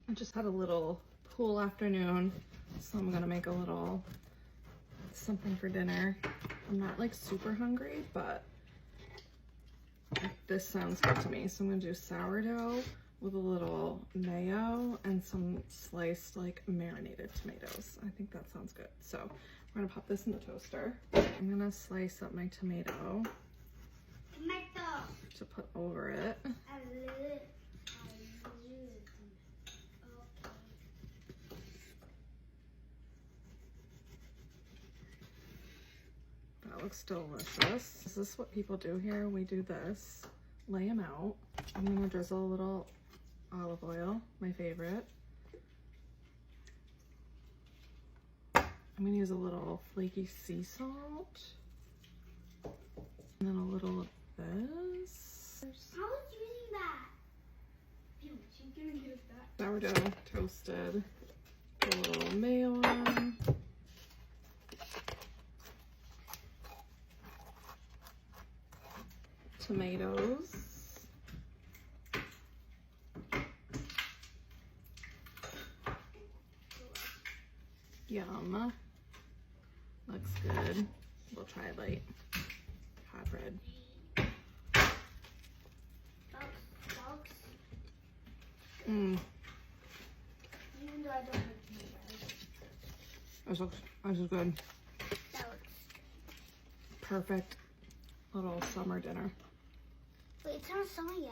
I just had a little pool afternoon, so I'm gonna make a little something for dinner. I'm not like super hungry, but this sounds good to me. So I'm gonna do sourdough with a little mayo and some sliced like marinated tomatoes. I think that sounds good. So we're gonna pop this in the toaster. I'm gonna slice up my tomato to put over it. That looks delicious. Is this what people do here? We do this. Lay them out. I'm gonna drizzle a little olive oil, my favorite. I'm gonna use a little flaky sea salt. And then a little of this. I was using that. She's gonna get us that. Sourdough toasted. Put a little mayo on. Tomatoes. Yum. Looks good. We'll try light hot bread. Mmm. Even though I don't like peanut butter. This is good. That looks. Perfect little summer dinner. Wait, it's not summer yet.